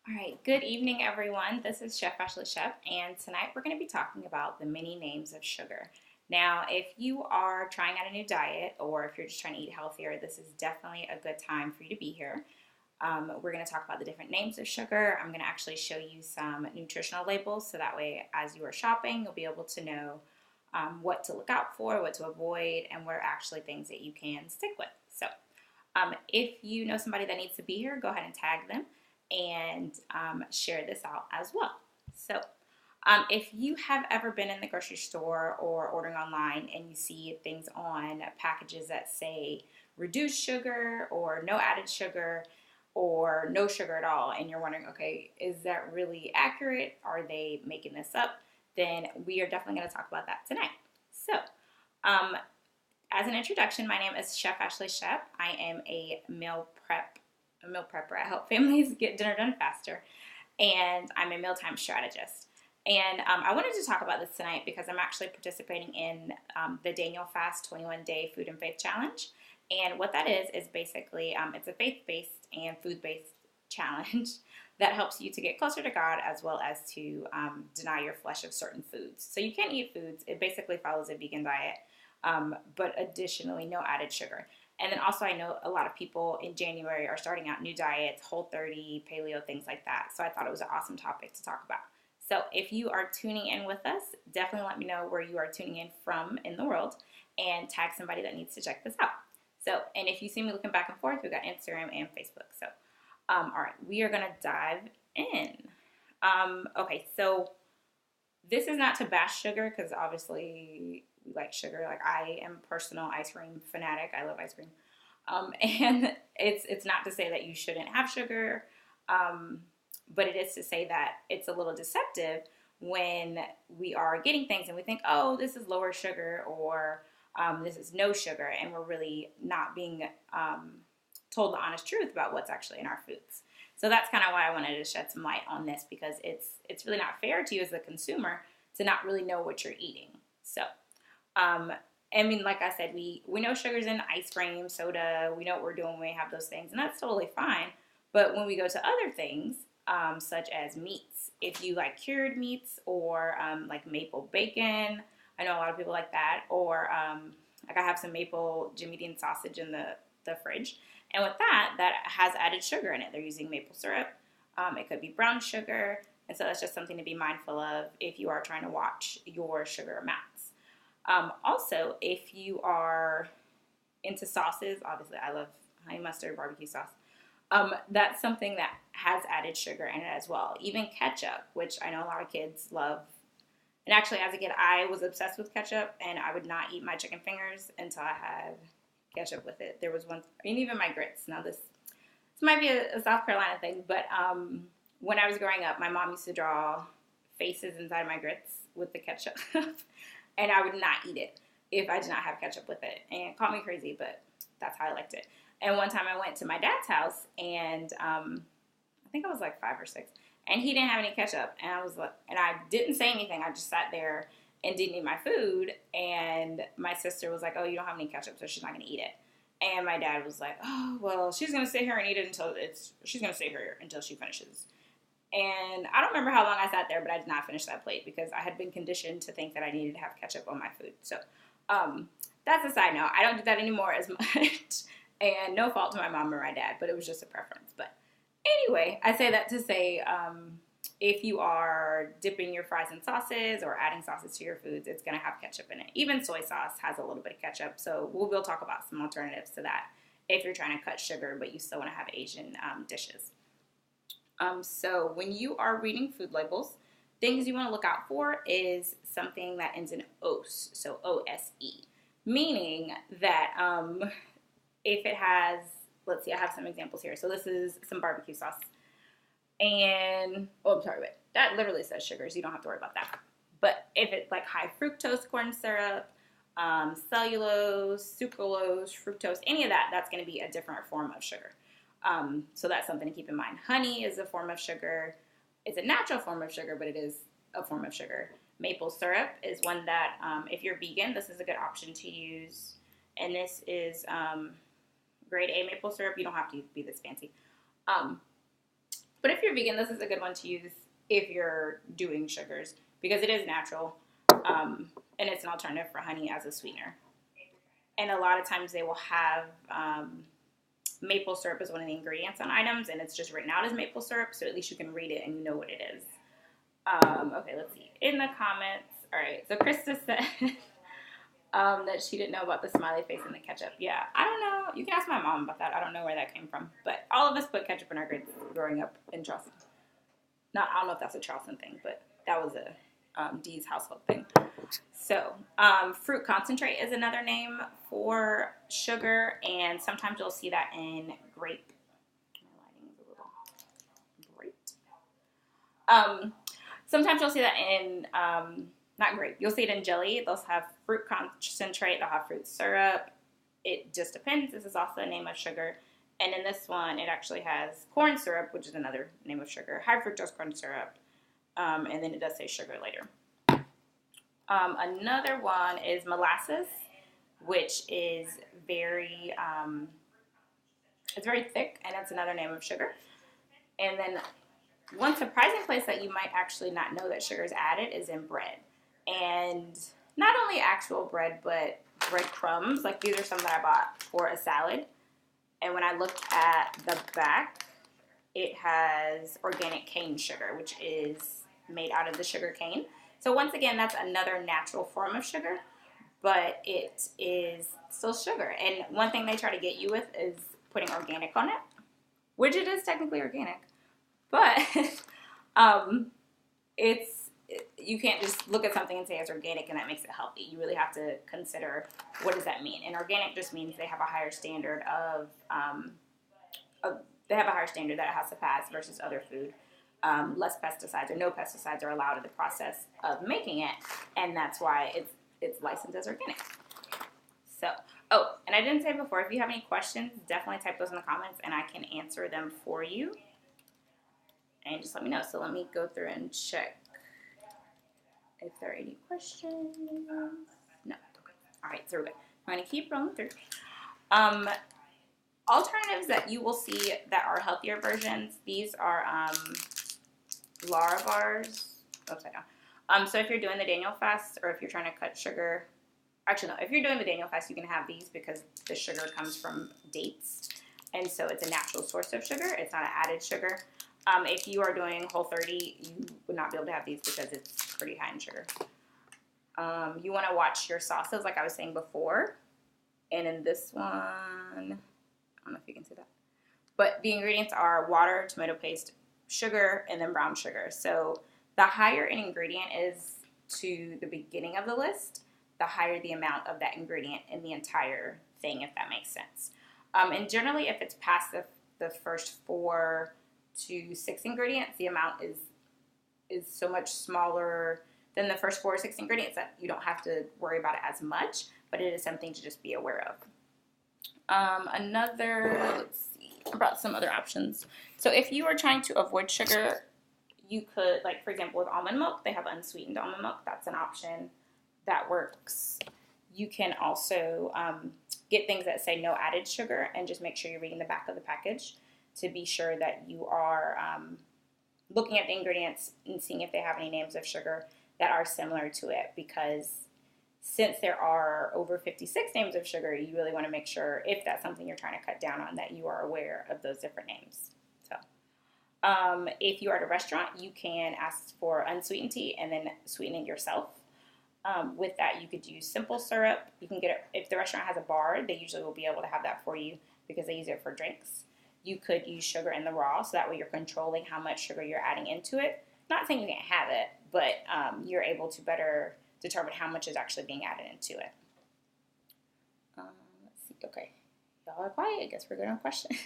All right, good evening, everyone. This is Chef Ashley Shep, and tonight we're going to be talking about the many names of sugar. Now, if you are trying out a new diet or if you're just trying to eat healthier, this is definitely a good time for you to be here. We're going to talk about the different names of sugar. I'm going to actually show you some nutritional labels so that way, as you are shopping, you'll be able to know what to look out for, what to avoid, and what are actually things that you can stick with. So, if you know somebody that needs to be here, go ahead and tag them and share this out as well. So, if you have ever been in the grocery store or ordering online and you see things on packages that say reduced sugar or no added sugar or no sugar at all, and you're wondering, okay, is that really accurate? Are they making this up? Then we are definitely going to talk about that tonight. So, as an introduction, my name is Chef Ashley Shep. I am a meal prepper. I help families get dinner done faster, and I'm a mealtime strategist. And I wanted to talk about this tonight because I'm actually participating in the Daniel Fast 21-Day Food and Faith Challenge. And what that is basically it's a faith-based and food-based challenge that helps you to get closer to God as well as to deny your flesh of certain foods. So you can't eat foods. It basically follows a vegan diet, but additionally no added sugar. And then also I know a lot of people in January are starting out new diets, Whole30, paleo, things like that. So I thought it was an awesome topic to talk about. So if you are tuning in with us, definitely let me know where you are tuning in from in the world and tag somebody that needs to check this out. So, and if you see me looking back and forth, we've got Instagram and Facebook. So, all right, we are going to dive in. Okay, so this is not to bash sugar because obviously we like sugar. Like I am a personal ice cream fanatic. I love ice cream. And it's not to say that you shouldn't have sugar, but it is to say that it's a little deceptive when we are getting things and we think, oh, this is lower sugar or this is no sugar, and we're really not being told the honest truth about what's actually in our foods. So that's kind of why I wanted to shed some light on this because it's really not fair to you as a consumer to not really know what you're eating. So, I mean, like I said, we know sugar's in ice cream, soda. We know what we're doing when we have those things, and that's totally fine. But when we go to other things, such as meats, if you like cured meats or like maple bacon, I know a lot of people like that, or like I have some maple Jimmy Dean sausage in the fridge, and with that has added sugar in it. They're using maple syrup. It could be brown sugar, and so that's just something to be mindful of if you are trying to watch your sugar amounts. Also, if you are into sauces, obviously I love honey mustard, barbecue sauce. That's something that has added sugar in it as well. Even ketchup, which I know a lot of kids love. And actually, as a kid, I was obsessed with ketchup, and I would not eat my chicken fingers until I had ketchup with it. There was one, and even my grits. Now, this might be a South Carolina thing, but when I was growing up, my mom used to draw faces inside my grits with the ketchup, and I would not eat it if I did not have ketchup with it. And it called me crazy, but that's how I liked it. And one time I went to my dad's house, and I think I was like 5 or 6, and he didn't have any ketchup. And I was like, and I didn't say anything. I just sat there and didn't eat my food. And my sister was like, "Oh, you don't have any ketchup, so she's not going to eat it." And my dad was like, "Oh, well, she's going to sit here and eat it she's going to sit here until she finishes." And I don't remember how long I sat there, but I did not finish that plate because I had been conditioned to think that I needed to have ketchup on my food. So that's a side note. I don't do that anymore as much. And no fault to my mom or my dad, but it was just a preference. But anyway, I say that to say if you are dipping your fries in sauces or adding sauces to your foods, it's going to have ketchup in it. Even soy sauce has a little bit of ketchup. So we'll talk about some alternatives to that if you're trying to cut sugar, but you still want to have Asian dishes. So when you are reading food labels, things you want to look out for is something that ends in OSE, so O-S-E, meaning that if it has, let's see, I have some examples here. So this is some barbecue sauce. And, I'm sorry, wait, that literally says sugars. You don't have to worry about that. But if it's like high fructose corn syrup, cellulose, sucralose, fructose, any of that, that's going to be a different form of sugar. So that's something to keep in mind. Honey is a form of sugar. It's a natural form of sugar, but it is a form of sugar. Maple syrup is one that, if you're vegan, this is a good option to use. And this is grade A maple syrup. You don't have to be this fancy. But if you're vegan, this is a good one to use if you're doing sugars because it is natural, and it's an alternative for honey as a sweetener. And a lot of times they will have maple syrup as one of the ingredients on items, and it's just written out as maple syrup, so at least you can read it and you know what it is. Okay, let's see. In the comments, all right, so Krista said that she didn't know about the smiley face and the ketchup. Yeah, I don't know. You can ask my mom about that. I don't know where that came from. But all of us put ketchup in our grades growing up in Charleston. I don't know if that's a Charleston thing, but that was a Dee's household thing. So, fruit concentrate is another name for sugar, and sometimes you'll see that in grape. My lighting is a little bright. Sometimes you'll see that in, not grape, you'll see it in jelly. They'll have fruit concentrate, they'll have fruit syrup. It just depends. This is also a name of sugar. And in this one, it actually has corn syrup, which is another name of sugar, high fructose corn syrup, and then it does say sugar later. Another one is molasses, which is it's very thick, and it's another name of sugar. And then one surprising place that you might actually not know that sugar is added is in bread. And not only actual bread, but breadcrumbs. Like these are some that I bought for a salad. And when I looked at the back, it has organic cane sugar, which is made out of the sugar cane. So once again, that's another natural form of sugar, but it is still sugar. And one thing they try to get you with is putting organic on it, which it is technically organic. But you can't just look at something and say it's organic and that makes it healthy. You really have to consider what does that mean. And organic just means they have a higher standard that it has to pass versus other food. Less pesticides or no pesticides are allowed in the process of making it, and that's why it's licensed as organic. So, and I didn't say before, if you have any questions, definitely type those in the comments and I can answer them for you. And just let me know. So let me go through and check if there are any questions. No. All right, so we're good. I'm going to keep rolling through. Alternatives that you will see that are healthier versions, these are Larabars, upside down. So if you're doing the Daniel fast or if you're trying to cut sugar, actually no, if you're doing the Daniel fast, you can have these because the sugar comes from dates. And so it's a natural source of sugar. It's not an added sugar. If you are doing Whole30, you would not be able to have these because it's pretty high in sugar. You want to watch your sauces like I was saying before. And in this one, I don't know if you can see that. But the ingredients are water, tomato paste, sugar, and then brown sugar. So the higher an ingredient is to the beginning of the list, the higher the amount of that ingredient in the entire thing, if that makes sense. And generally, if it's past the first 4 to 6 ingredients, the amount is so much smaller than the first 4 or 6 ingredients that you don't have to worry about it as much, but it is something to just be aware of. Let's see, about some other options. So if you are trying to avoid sugar, you could, like for example, with almond milk, they have unsweetened almond milk. That's an option that works. You can also get things that say no added sugar and just make sure you're reading the back of the package to be sure that you are looking at the ingredients and seeing if they have any names of sugar that are similar to it, because since there are over 56 names of sugar, you really want to make sure, if that's something you're trying to cut down on, that you are aware of those different names. So, if you are at a restaurant, you can ask for unsweetened tea and then sweeten it yourself. With that, you could use simple syrup. You can get it, if the restaurant has a bar, they usually will be able to have that for you because they use it for drinks. You could use sugar in the raw, so that way you're controlling how much sugar you're adding into it. Not saying you can't have it, but you're able to better determine how much is actually being added into it. Let's see. Okay. Y'all are quiet. I guess we're good on questions.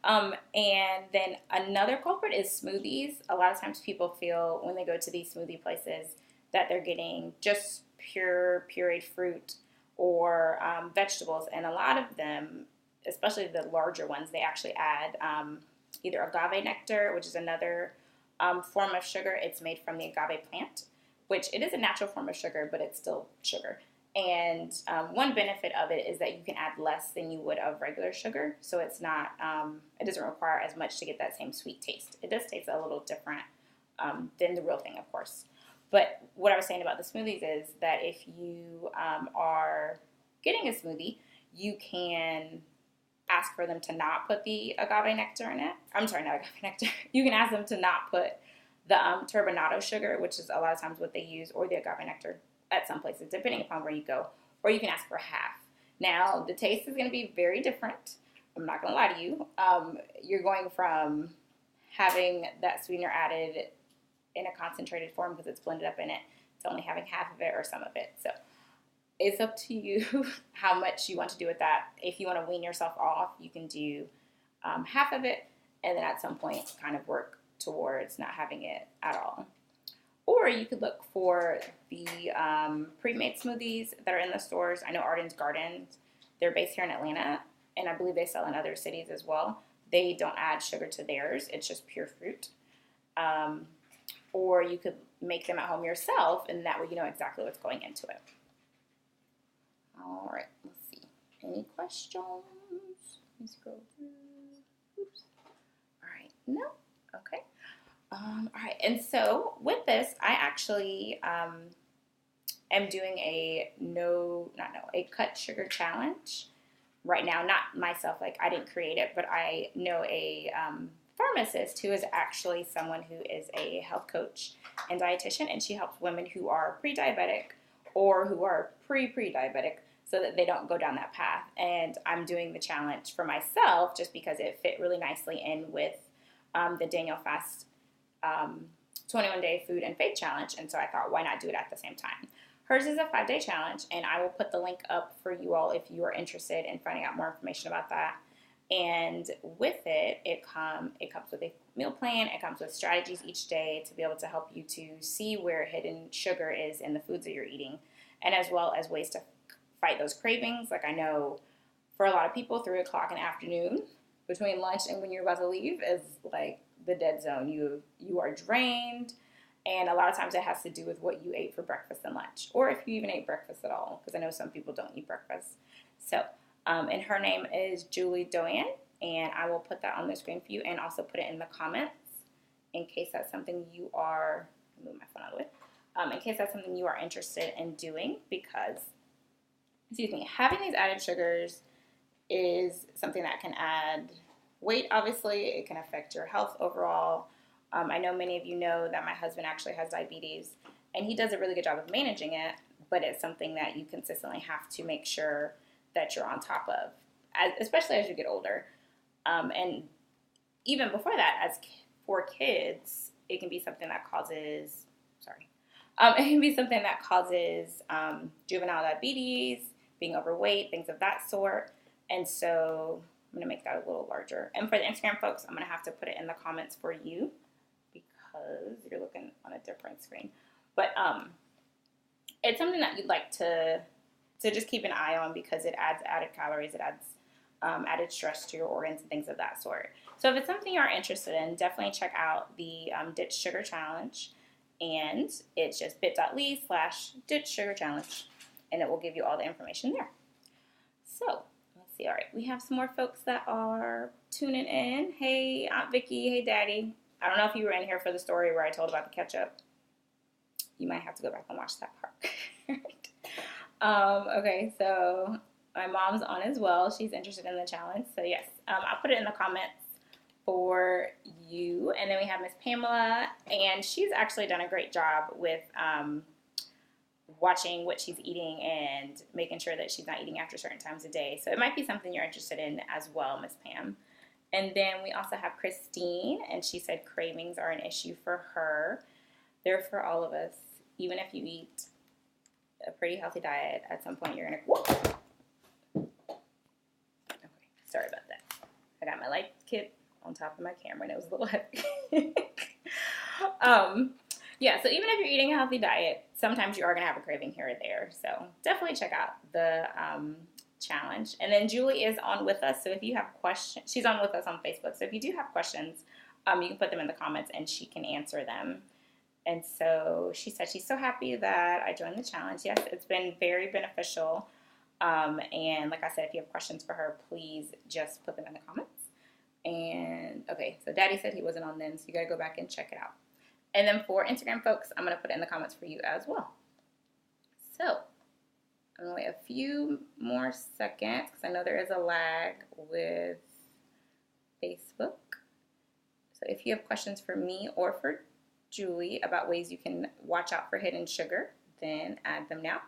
And then another culprit is smoothies. A lot of times people feel when they go to these smoothie places that they're getting just pure pureed fruit or vegetables. And a lot of them, especially the larger ones, they actually add either agave nectar, which is another form of sugar. It's made from the agave plant, which it is a natural form of sugar, but it's still sugar. And one benefit of it is that you can add less than you would of regular sugar. So it's not, it doesn't require as much to get that same sweet taste. It does taste a little different than the real thing, of course. But what I was saying about the smoothies is that if you are getting a smoothie, you can ask for them to not put the agave nectar in it. I'm sorry, not agave nectar. You can ask them to not put the turbinado sugar, which is a lot of times what they use, or the agave nectar at some places, depending upon where you go. Or you can ask for half. Now, the taste is going to be very different. I'm not going to lie to you. You're going from having that sweetener added in a concentrated form because it's blended up in it to only having half of it or some of it. So it's up to you how much you want to do with that. If you want to wean yourself off, you can do half of it and then at some point kind of work towards not having it at all. Or you could look for the pre-made smoothies that are in the stores. I know Arden's Gardens, they're based here in Atlanta, and I believe they sell in other cities as well. They don't add sugar to theirs. It's just pure fruit. Or you could make them at home yourself, and that way you know exactly what's going into it. All right, let's see. Any questions? Let me scroll through. Oops. All right, no? Okay. All right, and so with this, I actually am doing a cut sugar challenge right now. Not myself, like I didn't create it, but I know a pharmacist who is actually someone who is a health coach and dietitian, and she helps women who are pre-diabetic or who are pre-diabetic so that they don't go down that path. And I'm doing the challenge for myself just because it fit really nicely in with the Daniel Fast 21-day food and faith challenge, and so I thought, why not do it at the same time? Hers is a 5-day challenge, and I will put the link up for you all if you are interested in finding out more information about that. And with it, it comes with a meal plan. It comes with strategies each day to be able to help you to see where hidden sugar is in the foods that you're eating, and as well as ways to fight those cravings. Like I know for a lot of people, 3 o'clock in the afternoon between lunch and when you're about to leave is like the dead zone. You are drained, and a lot of times it has to do with what you ate for breakfast and lunch, or if you even ate breakfast at all, because I know some people don't eat breakfast. So, and her name is Julie Doan, and I will put that on the screen for you and also put it in the comments in case that's something you are, move my phone out of the way, in case that's something you are interested in doing, because, having these added sugars is something that can add weight. Obviously, it can affect your health overall. I know many of you know that my husband actually has diabetes, and he does a really good job of managing it, but it's something that you consistently have to make sure that you're on top of, especially as you get older. And even before that, for kids, it can be something that causes, juvenile diabetes, being overweight, things of that sort. And so I'm going to make that a little larger. And for the Instagram folks, I'm going to have to put it in the comments for you because you're looking on a different screen. But it's something that you'd like to just keep an eye on because it adds added calories, it adds added stress to your organs and things of that sort. So if it's something you're interested in, definitely check out the Ditch Sugar Challenge. And it's just bit.ly/Ditch Sugar Challenge. And it will give you all the information there. So let's see. All right, we have some more folks that are tuning in. Hey, Aunt Vicky. Hey, Daddy. I don't know if you were in here for the story where I told about the ketchup. You might have to go back and watch that part. Okay, so my mom's on as well. She's interested in the challenge. So yes, I'll put it in the comments for you. And then we have Miss Pamela, and she's actually done a great job with watching what she's eating and making sure that she's not eating after certain times of day. So it might be something you're interested in as well, Miss Pam. And then we also have Christine, and she said cravings are an issue for her. They're for all of us. Even if you eat a pretty healthy diet, at some point you're going to... Okay, sorry about that. I got my light kit on top of my camera, and it was a little heavy. Yeah, so even if you're eating a healthy diet, sometimes you are going to have a craving here or there. So definitely check out the challenge. And then Julie is on with us. So if you have questions, she's on with us on Facebook. So if you do have questions, you can put them in the comments and she can answer them. And so she said she's so happy that I joined the challenge. Yes, it's been very beneficial. And like I said, if you have questions for her, please just put them in the comments. And okay, so Daddy said he wasn't on then, so you gotta go back and check it out. And then for Instagram folks, I'm gonna put it in the comments for you as well. So I'm gonna wait a few more seconds because I know there is a lag with Facebook. So if you have questions for me or for Julie about ways you can watch out for hidden sugar, then add them now.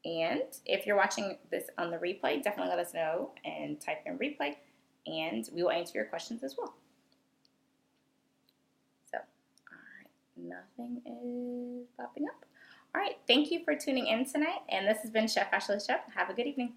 And if you're watching this on the replay, definitely let us know and type in replay, and we will answer your questions as well. So, all right, nothing is popping up. All right, thank you for tuning in tonight, and this has been Chef Ashley Chef. Have a good evening.